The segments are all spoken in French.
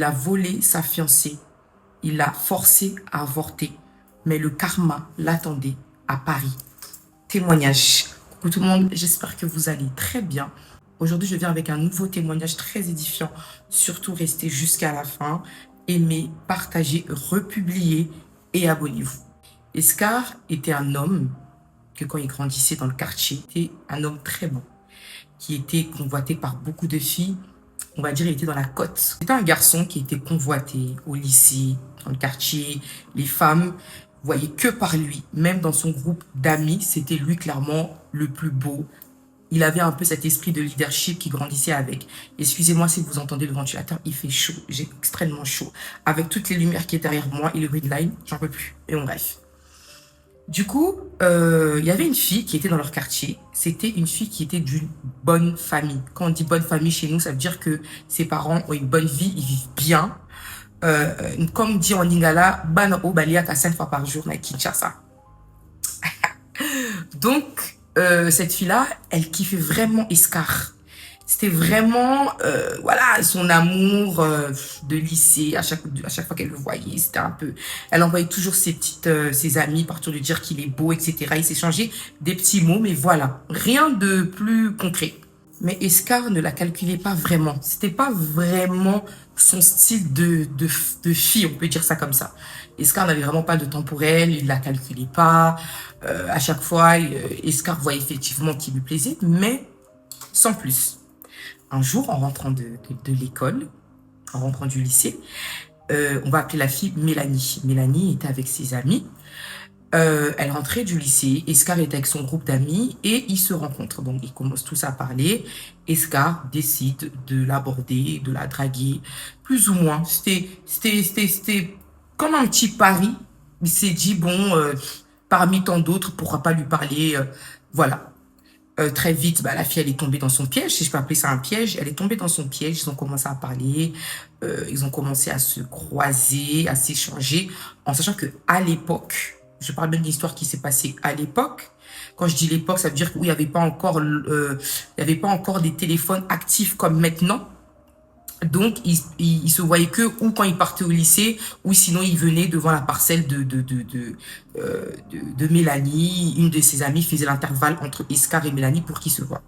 Il a volé sa fiancée. Il l'a forcée à avorter. Mais le karma l'attendait à Paris. Témoignage. Coucou tout le monde, j'espère que vous allez très bien. Aujourd'hui, je viens avec un nouveau témoignage très édifiant. Surtout, restez jusqu'à la fin. Aimez, partagez, republiez et abonnez-vous. Escar était un homme que quand il grandissait dans le quartier, était un homme très beau, qui était convoité par beaucoup de filles. On va dire, il était dans la cote. C'était un garçon qui était convoité au lycée, dans le quartier. Les femmes voyaient que par lui. Même dans son groupe d'amis, c'était lui clairement le plus beau. Il avait un peu cet esprit de leadership qui grandissait avec. Excusez-moi si vous entendez le ventilateur, il fait chaud. J'ai extrêmement chaud. Avec toutes les lumières qui est derrière moi et le red line, j'en peux plus. Et bon, bref. Du coup, il y avait une fille qui était dans leur quartier. C'était une fille qui était d'une bonne famille. Quand on dit bonne famille chez nous, ça veut dire que ses parents ont une bonne vie, ils vivent bien. Comme dit en lingala, bana o baliaka 5 fois par jour na Kinshasa. Donc, cette fille-là, elle kiffait vraiment Escar. C'était vraiment, voilà, son amour de lycée. À chaque fois qu'elle le voyait, c'était un peu... Elle envoyait toujours ses amis partout lui dire qu'il est beau, etc. Ils s'échangeaient des petits mots, mais voilà, rien de plus concret. Mais Escar ne la calculait pas vraiment. C'était pas vraiment son style de fille, on peut dire ça comme ça. Escar n'avait vraiment pas de temps pour elle, il la calculait pas. À chaque fois, Escar voyait effectivement qu'il lui plaisait, mais sans plus. Un jour, en rentrant de l'école, en rentrant du lycée, on va appeler la fille Mélanie. Mélanie était avec ses amis. Elle rentrait du lycée, Escar était avec son groupe d'amis et ils se rencontrent. Donc, ils commencent tous à parler. Escar décide de l'aborder, de la draguer, plus ou moins. C'était comme un petit pari. Il s'est dit, bon, parmi tant d'autres, pourquoi pas lui parler, voilà. Très vite, la fille, elle est tombée dans son piège, si je peux appeler ça un piège. Elle est tombée dans son piège, ils ont commencé à parler, ils ont commencé à se croiser, à s'échanger, en sachant que à l'époque, je parle bien de l'histoire qui s'est passée à l'époque. Quand je dis l'époque, ça veut dire qu'il n'y avait pas encore, des téléphones actifs comme maintenant. Donc, il se voyait que ou quand il partait au lycée, ou sinon il venait devant la parcelle de Mélanie. Une de ses amies faisait l'intervalle entre Escar et Mélanie pour qu'ils se voient.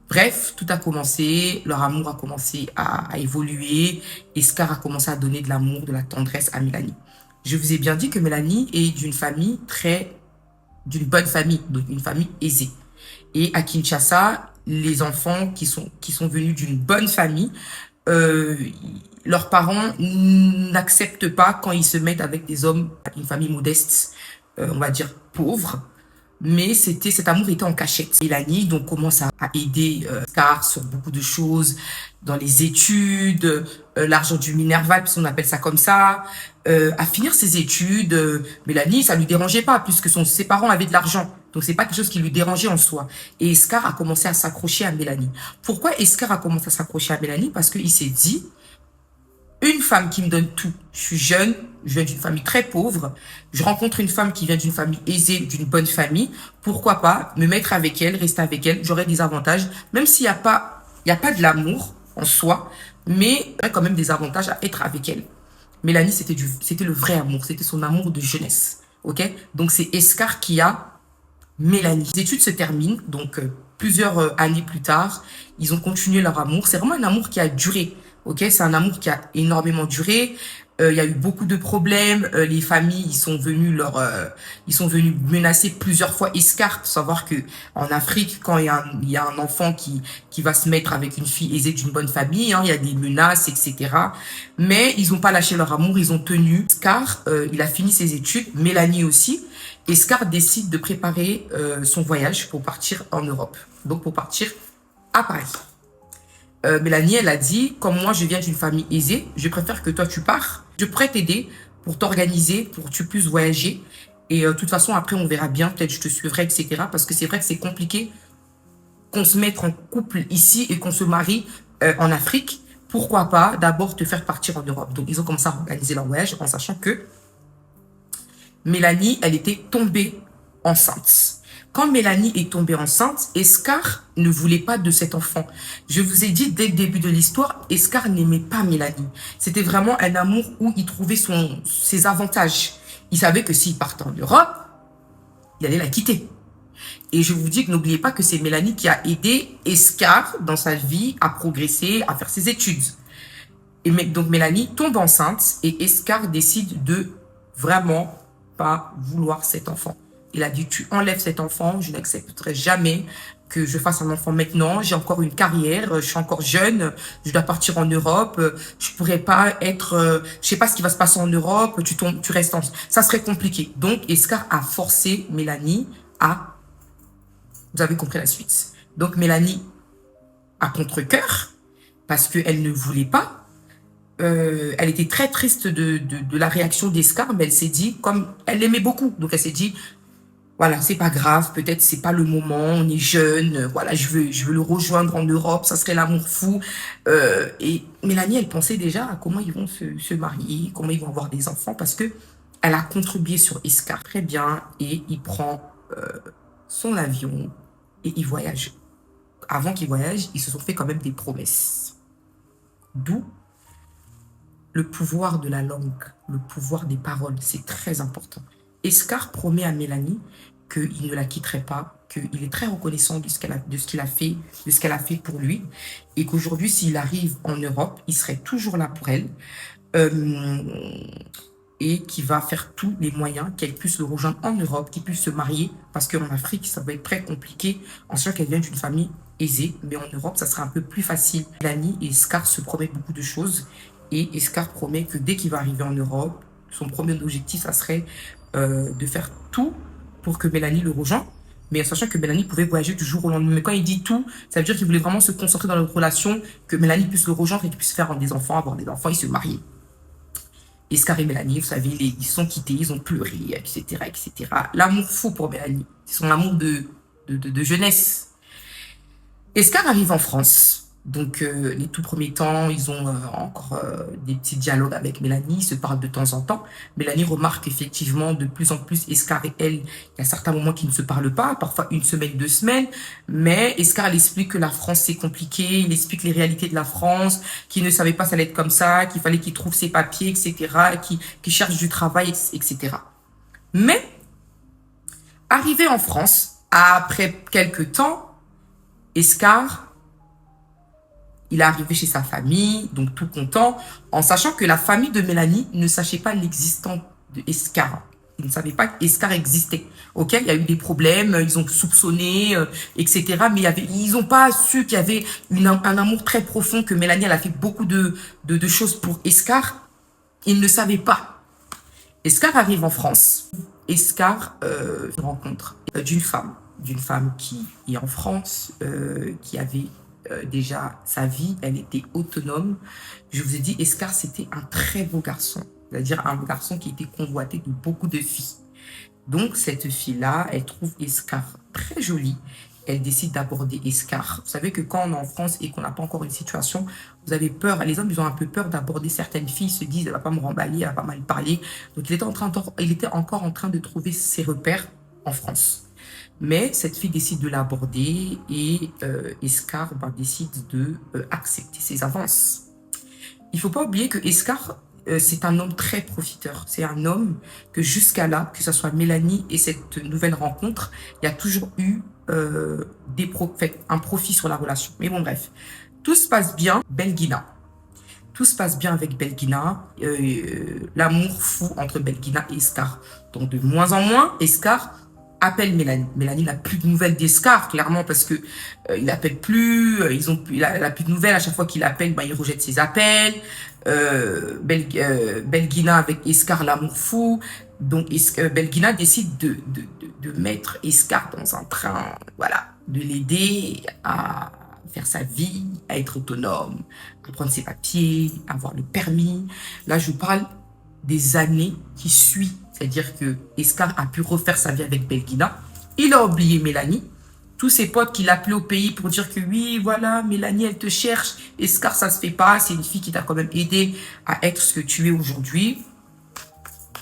Bref, tout a commencé, leur amour a commencé à évoluer. Escar a commencé à donner de l'amour, de la tendresse à Mélanie. Je vous ai bien dit que Mélanie est d'une bonne famille, donc une famille aisée. Et à Kinshasa, les enfants qui sont venus d'une bonne famille, leurs parents n'acceptent pas quand ils se mettent avec des hommes, une famille modeste, on va dire pauvre. Mais cet amour était en cachette. Mélanie donc commence à aider Escar sur beaucoup de choses, dans les études, l'argent du Minerval, puisqu'on appelle ça comme ça, à finir ses études. Mélanie, ça lui dérangeait pas, puisque ses parents avaient de l'argent. Donc c'est pas quelque chose qui lui dérangeait en soi. Et Escar a commencé à s'accrocher à Mélanie. Pourquoi Escar a commencé à s'accrocher à Mélanie? Parce qu'il s'est dit, une femme qui me donne tout. Je suis jeune, je viens d'une famille très pauvre. Je rencontre une femme qui vient d'une famille aisée, d'une bonne famille. Pourquoi pas me mettre avec elle, rester avec elle. J'aurai des avantages, même s'il n'y a pas de l'amour en soi, mais il y a quand même des avantages à être avec elle. Mélanie, c'était le vrai amour, c'était son amour de jeunesse. Ok? Donc c'est Escar qui a Mélanie. Les études se terminent, donc plusieurs années plus tard, ils ont continué leur amour. C'est vraiment un amour qui a duré. Ok, c'est un amour qui a énormément duré. Il y a eu beaucoup de problèmes. Les familles, ils sont venus menacer plusieurs fois Escar. Faut savoir que en Afrique, quand il y a un enfant qui va se mettre avec une fille aisée d'une bonne famille, il y a des menaces, etc. Mais ils n'ont pas lâché leur amour, ils ont tenu. Escar, il a fini ses études. Mélanie aussi. Escar décide de préparer son voyage pour partir en Europe. Donc pour partir à Paris. Mélanie, elle a dit, comme moi je viens d'une famille aisée, je préfère que toi tu pars. Je pourrais t'aider pour t'organiser, pour que tu puisses voyager. Et de toute façon, après on verra bien, peut-être je te suivrai, etc. Parce que c'est vrai que c'est compliqué qu'on se mette en couple ici et qu'on se marie en Afrique. Pourquoi pas d'abord te faire partir en Europe. Donc ils ont commencé à organiser leur voyage en sachant que Mélanie, elle était tombée enceinte. Quand Mélanie est tombée enceinte, Escar ne voulait pas de cet enfant. Je vous ai dit dès le début de l'histoire, Escar n'aimait pas Mélanie. C'était vraiment un amour où il trouvait ses avantages. Il savait que s'il partait en Europe, il allait la quitter. Et je vous dis que n'oubliez pas que c'est Mélanie qui a aidé Escar dans sa vie à progresser, à faire ses études. Et donc Mélanie tombe enceinte et Escar décide de vraiment pas vouloir cet enfant. Il a dit, tu enlèves cet enfant, je n'accepterai jamais que je fasse un enfant maintenant. J'ai encore une carrière, je suis encore jeune, je dois partir en Europe, je pourrais pas être, je sais pas ce qui va se passer en Europe, tu restes ça serait compliqué. Donc Escar a forcé Mélanie à, vous avez compris la suite. Donc Mélanie, à contre-cœur, parce qu'elle ne voulait pas, elle était très triste de la réaction d'Escar, mais elle s'est dit, comme elle l'aimait beaucoup, donc elle s'est dit, voilà, c'est pas grave, peut-être c'est pas le moment, on est jeune, voilà, je veux le rejoindre en Europe, ça serait l'amour fou. Et Mélanie, elle pensait déjà à comment ils vont se marier, comment ils vont avoir des enfants, parce que elle a contribué sur Escar très bien, et il prend son avion et il voyage. Avant qu'il voyage, ils se sont fait quand même des promesses. D'où le pouvoir de la langue, le pouvoir des paroles, c'est très important. Escar promet à Mélanie qu'il ne la quitterait pas, qu'il est très reconnaissant de ce qu'elle a fait, de ce qu'elle a fait pour lui, et qu'aujourd'hui, s'il arrive en Europe, il serait toujours là pour elle, et qu'il va faire tous les moyens qu'elle puisse le rejoindre en Europe, qu'il puisse se marier, parce qu'en Afrique, ça va être très compliqué, en sachant qu'elle vient d'une famille aisée, mais en Europe, ça sera un peu plus facile. Mélanie et Escar se promettent beaucoup de choses, et Escar promet que dès qu'il va arriver en Europe, son premier objectif, ça serait de faire tout pour que Mélanie le rejoigne, mais en sachant que Mélanie pouvait voyager du jour au lendemain. Mais quand il dit tout, ça veut dire qu'il voulait vraiment se concentrer dans leur relation, que Mélanie puisse le rejoindre et qu'ils puissent faire des enfants, avoir des enfants et se marier. Escar et Mélanie, vous savez, ils sont quittés, ils ont pleuré, etc., etc. L'amour fou pour Mélanie, c'est son amour de jeunesse. Escar arrive en France. Donc, les tout premiers temps, ils ont encore des petits dialogues avec Mélanie, ils se parlent de temps en temps. Mélanie remarque effectivement de plus en plus Escar et elle, il y a certains moments qui ne se parlent pas, parfois une semaine, 2 semaines, mais Escar, il explique que la France, c'est compliqué, il explique les réalités de la France, qu'il ne savait pas ça allait être comme ça, qu'il fallait qu'il trouve ses papiers, etc., qu'il cherche du travail, etc. Mais, arrivé en France, après quelques temps, Escar, il est arrivé chez sa famille, donc tout content, en sachant que la famille de Mélanie ne sachait pas l'existence de Escar. Ils ne savaient pas qu'Escar existait. Ok, il y a eu des problèmes, ils ont soupçonné, etc. Mais ils n'ont pas su qu'il y avait un amour très profond, que Mélanie, elle a fait beaucoup de choses pour Escar. Ils ne savaient pas. Escar arrive en France. Escar rencontre d'une femme qui est en France, qui avait déjà sa vie, elle était autonome. Je vous ai dit, Escar, c'était un très beau garçon, c'est-à-dire un garçon qui était convoité de beaucoup de filles. Donc, cette fille-là, elle trouve Escar très joli. Elle décide d'aborder Escar. Vous savez que quand on est en France et qu'on n'a pas encore une situation, vous avez peur, les hommes, ils ont un peu peur d'aborder certaines filles, ils se disent, elle va pas me remballer, elle va pas mal parler. Donc, il était encore en train de trouver ses repères en France. Mais cette fille décide de l'aborder et Escar décide de accepter ses avances. Il ne faut pas oublier que Escar, c'est un homme très profiteur. C'est un homme que jusqu'à là, que ce soit Mélanie et cette nouvelle rencontre, il y a toujours eu un profit sur la relation. Mais bon, bref. Tout se passe bien, Belguina. Tout se passe bien avec Belguina. L'amour fou entre Belguina et Escar. Donc de moins en moins, Escar appelle Mélanie. Mélanie n'a plus de nouvelles d'Escar, clairement, parce que il appelle plus, il a plus de nouvelles. À chaque fois qu'il appelle, il rejette ses appels. Belguina avec Escar, l'amour fou. Donc Belguina décide de mettre Escar dans un train, voilà, de l'aider à faire sa vie, à être autonome, à prendre ses papiers, à avoir le permis. Là, je vous parle des années qui suivent. C'est-à-dire que Escar a pu refaire sa vie avec Belguina. Il a oublié Mélanie. Tous ses potes qu'il appelait au pays pour dire que oui, voilà, Mélanie, elle te cherche. Escar, ça se fait pas. C'est une fille qui t'a quand même aidé à être ce que tu es aujourd'hui.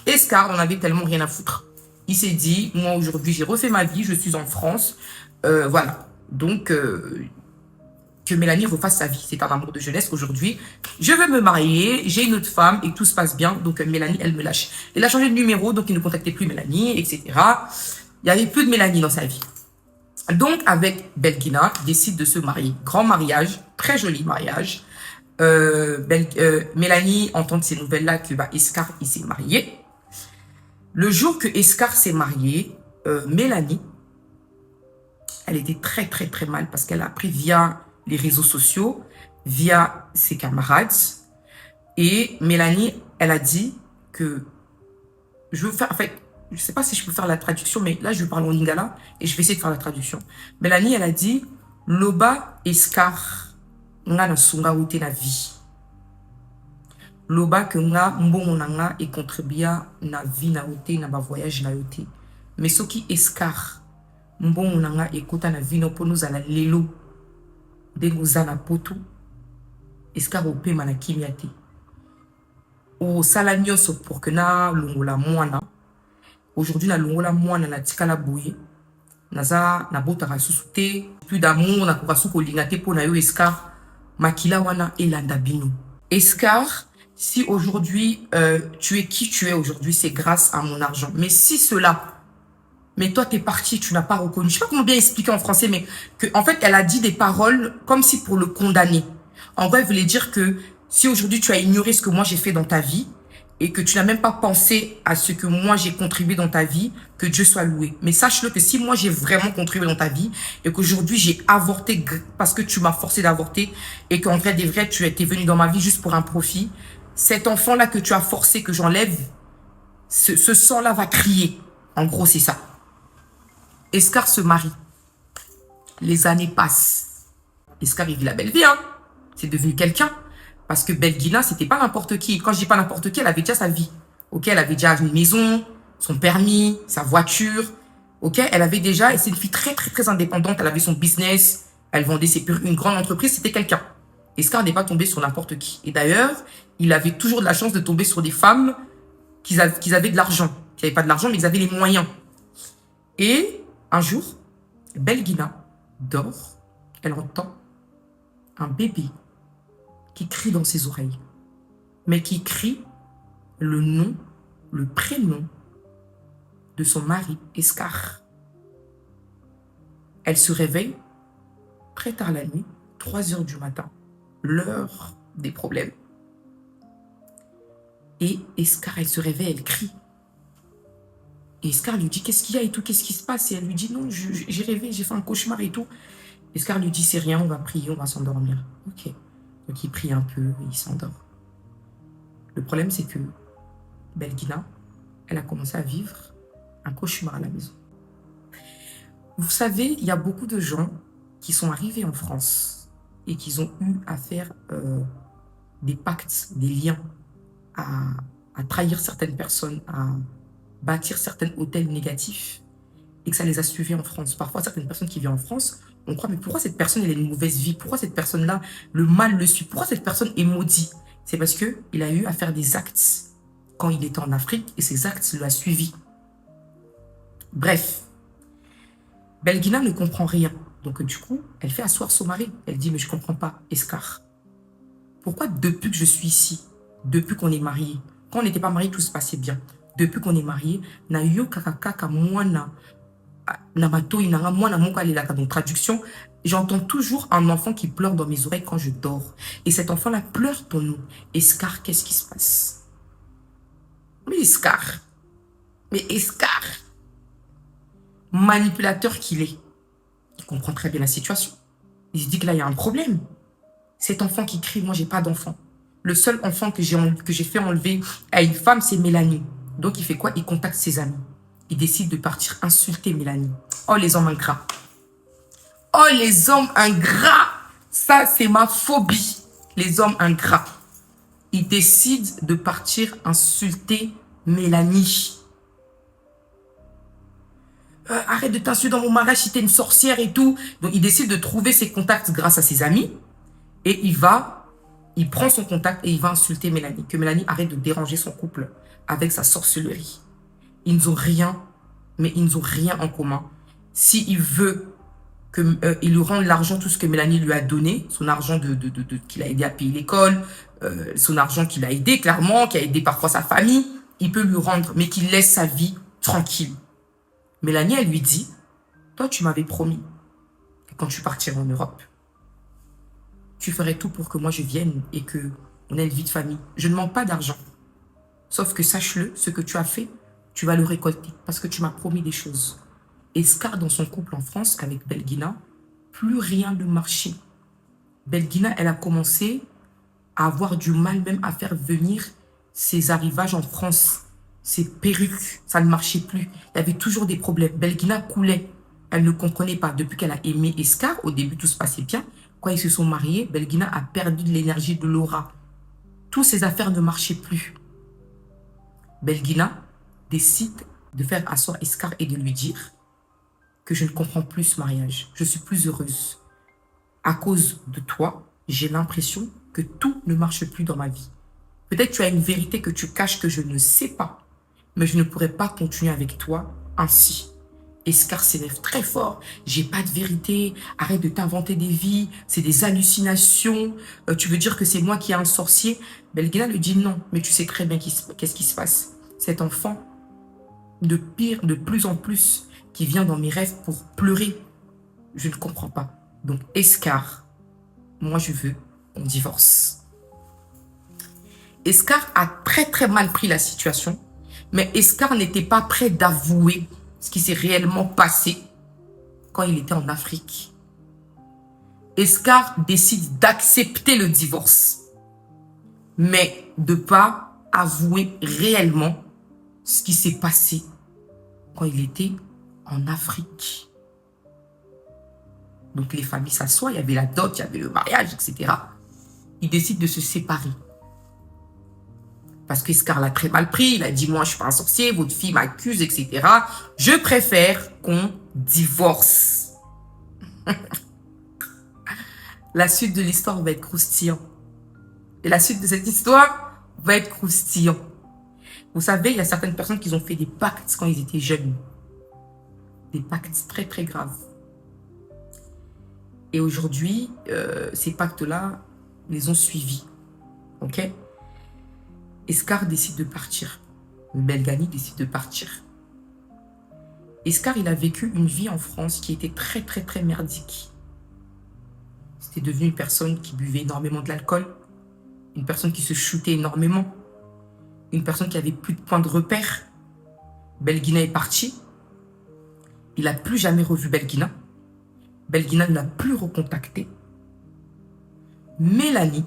Escar n'en avait tellement rien à foutre. Il s'est dit, moi aujourd'hui, j'ai refait ma vie, je suis en France. Voilà. Donc, que Mélanie refasse sa vie. C'est un amour de jeunesse. Aujourd'hui, je veux me marier, j'ai une autre femme et tout se passe bien. Donc, Mélanie, elle me lâche. Elle a changé de numéro, donc il ne contactait plus Mélanie, etc. Il n'y avait plus de Mélanie dans sa vie. Donc, avec Belkina, il décide de se marier. Grand mariage, très joli mariage. Mélanie entend de ces nouvelles-là que Escar, il s'est marié. Le jour que Escar s'est marié, Mélanie, elle était très, très, très mal parce qu'elle a appris via les réseaux sociaux, via ses camarades. Et Mélanie, elle a dit que je veux faire, en fait, je ne sais pas si je peux faire la traduction, mais là, je parle en lingala et je vais essayer de faire la traduction. Mélanie, elle a dit, Loba Escar, nga na sunga ute na vie. Loba que nga mbongo na nga et contribua na vie na ute na ba voyage na ute. Mais ce qui Escar, mbongo na nga ekota na vie no po nous ala lelo. Dengoza na poto. Escar ope mana kimiate. O sala nyonso pour que na longola mwana. Aujourd'hui, na longola mwana na tikala bouye. Naza na botaka susute. Plus d'amour, na kokasu kolingate po na yo Escar. Makila wana elanda bino. Escar, si aujourd'hui tu es qui tu es aujourd'hui, c'est grâce à mon argent. Mais si cela, mais toi t'es parti, tu n'as pas reconnu. Je sais pas comment bien expliquer en français, mais que en fait elle a dit des paroles comme si pour le condamner. En vrai, elle voulait dire que si aujourd'hui tu as ignoré ce que moi j'ai fait dans ta vie et que tu n'as même pas pensé à ce que moi j'ai contribué dans ta vie, que Dieu soit loué. Mais sache-le que si moi j'ai vraiment contribué dans ta vie et qu'aujourd'hui j'ai avorté parce que tu m'as forcé d'avorter et qu'en vrai des vrais tu étais venu dans ma vie juste pour un profit, cet enfant-là que tu as forcé que j'enlève, ce sang-là va crier. En gros, c'est ça. Escar se marie. Les années passent. Escar, il vit la belle vie, hein. C'est devenu quelqu'un. Parce que Belkina, c'était pas n'importe qui. Quand je dis pas n'importe qui, elle avait déjà sa vie. Ok, elle avait déjà une maison, son permis, sa voiture. Ok, elle avait déjà, et c'est une fille très, très, très indépendante. Elle avait son business. Elle vendait une grande entreprise. C'était quelqu'un. Escar n'est pas tombé sur n'importe qui. Et d'ailleurs, il avait toujours de la chance de tomber sur des femmes qui avaient de l'argent. Qui n'avaient pas de l'argent, mais ils avaient les moyens. Et un jour, Belkina dort. Elle entend un bébé qui crie dans ses oreilles, mais qui crie le nom, le prénom de son mari, Escar. Elle se réveille très tard la nuit, 3 heures du matin, l'heure des problèmes. Et Escar, elle se réveille, elle crie. Et Escar lui dit, qu'est-ce qu'il y a et tout, qu'est-ce qui se passe? Et elle lui dit, non, j'ai rêvé, j'ai fait un cauchemar et tout. Escar lui dit, c'est rien, on va prier, on va s'endormir. Ok. Donc il prie un peu et il s'endort. Le problème, c'est que Belkina, elle a commencé à vivre un cauchemar à la maison. Vous savez, il y a beaucoup de gens qui sont arrivés en France et qui ont eu à faire des pactes, des liens, à trahir certaines personnes, à bâtir certains hôtels négatifs et que ça les a suivis en France. Parfois, certaines personnes qui viennent en France, on croit, mais pourquoi cette personne elle a une mauvaise vie? Pourquoi cette personne-là, le mal le suit? Pourquoi cette personne est maudite? C'est parce qu'il a eu à faire des actes quand il était en Afrique et ces actes l'ont suivi. Bref, Belkina ne comprend rien. Donc du coup, elle fait asseoir son mari. Elle dit, mais je ne comprends pas, Escar. Pourquoi depuis que je suis ici, depuis qu'on est mariés, quand on n'était pas mariés, tout se passait bien. Depuis qu'on est mariés, na yo kakaka mwana donc traduction, j'entends toujours un enfant qui pleure dans mes oreilles quand je dors. Et cet enfant-là pleure pour nous. Escar, qu'est-ce qui se passe? Mais Escar, manipulateur qu'il est, il comprend très bien la situation. Il se dit que là, il y a un problème. Cet enfant qui crie, moi, j'ai pas d'enfant. Le seul enfant que j'ai fait enlever à une femme, c'est Mélanie. Donc, il fait quoi? Il contacte ses amis. Il décide de partir insulter Mélanie. Oh, les hommes ingrats. Oh, les hommes ingrats. Ça, c'est ma phobie. Les hommes ingrats. Il décide de partir insulter Mélanie. Arrête de t'insulter dans mon mariage si t'es une sorcière et tout. Donc, il décide de trouver ses contacts grâce à ses amis. Et il prend son contact et il va insulter Mélanie. Que Mélanie arrête de déranger son couple avec sa sorcellerie. Ils n'ont rien mais ils n'ont rien en commun. S'il veut qu'il lui rende l'argent, tout ce que Mélanie lui a donné, son argent qu'il a aidé à payer l'école, son argent qu'il a aidé clairement, qui a aidé parfois sa famille, il peut lui rendre, mais qu'il laisse sa vie tranquille. Mélanie, elle lui dit, toi, tu m'avais promis que quand tu partirais en Europe, tu ferais tout pour que moi je vienne et qu'on ait une vie de famille. Je ne manque pas d'argent. Sauf que sache-le, ce que tu as fait, tu vas le récolter parce que tu m'as promis des choses. Et Scar, dans son couple en France avec Belguina, plus rien ne marchait. Belguina, elle a commencé à avoir du mal même à faire venir ses arrivages en France. Ses perruques, ça ne marchait plus. Il y avait toujours des problèmes. Belguina coulait. Elle ne comprenait pas. Depuis qu'elle a aimé Scar, au début, tout se passait bien. Quand ils se sont mariés, Belguina a perdu de l'énergie, de l'aura. Toutes ses affaires ne marchaient plus. Belguina décide de faire asseoir Scar et de lui dire que je ne comprends plus ce mariage. Je suis plus heureuse. À cause de toi, j'ai l'impression que tout ne marche plus dans ma vie. Peut-être tu as une vérité que tu caches que je ne sais pas, mais je ne pourrais pas continuer avec toi ainsi. Scar s'élève très fort. J'ai pas de vérité. Arrête de t'inventer des vies. C'est des hallucinations. Tu veux dire que c'est moi qui ai un sorcier? Belguina lui dit non, mais tu sais très bien qu'est-ce qui se passe. Cet enfant, de plus en plus, qui vient dans mes rêves pour pleurer. Je ne comprends pas. Donc, Scar, moi je veux qu'on divorce. Scar a très très mal pris la situation, mais Scar n'était pas prêt d'avouer ce qui s'est réellement passé quand il était en Afrique. Scar décide d'accepter le divorce, mais de ne pas avouer réellement ce qui s'est passé quand il était en Afrique. Donc les familles s'assoient, il y avait la dot, il y avait le mariage, etc. Ils décident de se séparer. Parce que Scar l'a très mal pris, il a dit, moi je suis pas un sorcier, votre fille m'accuse, etc. Je préfère qu'on divorce. La suite de l'histoire va être croustillant. Et la suite de cette histoire va être croustillant. Vous savez, il y a certaines personnes qui ont fait des pactes quand ils étaient jeunes. Des pactes très très graves. Et aujourd'hui, ces pactes-là les ont suivis. Ok? Scar décide de partir. Belgani décide de partir. Scar, il a vécu une vie en France qui était très très très merdique. C'était devenu une personne qui buvait énormément de l'alcool, une personne qui se shootait énormément, une personne qui avait plus de points de repère. Belguina est parti. Il n'a plus jamais revu Belguina. Belguina ne l'a plus recontacté. Mélanie,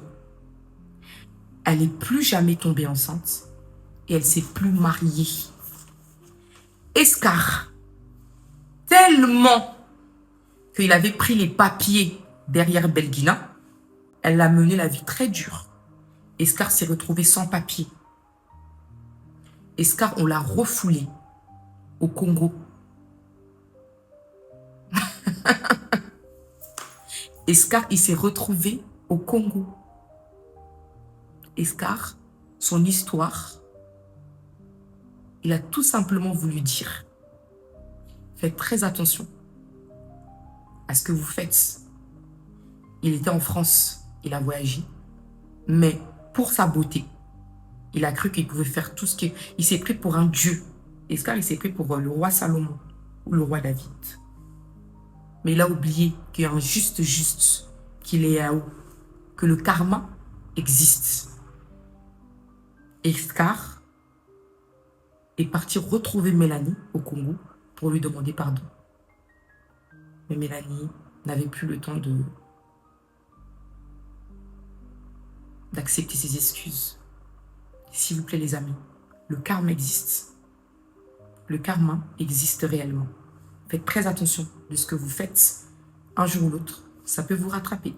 elle n'est plus jamais tombée enceinte et elle ne s'est plus mariée. Scar, tellement qu'il avait pris les papiers derrière Belguina, elle l'a mené la vie très dure. Scar s'est retrouvé sans papier. Scar, on l'a refoulé au Congo. Scar, il s'est retrouvé au Congo. Scar, son histoire, il a tout simplement voulu dire, faites très attention à ce que vous faites. Il était en France, il a voyagé, mais pour sa beauté, il a cru qu'il pouvait faire tout ce qu'il... Il s'est pris pour un dieu. Scar, il s'est pris pour le roi Salomon ou le roi David. Mais il a oublié qu'il y a un juste, qu'il est là-haut, que le karma existe. Scar est parti retrouver Mélanie au Congo pour lui demander pardon. Mais Mélanie n'avait plus le temps d'accepter ses excuses. S'il vous plaît les amis, le karma existe. Le karma existe réellement. Faites très attention de ce que vous faites. Un jour ou l'autre, ça peut vous rattraper.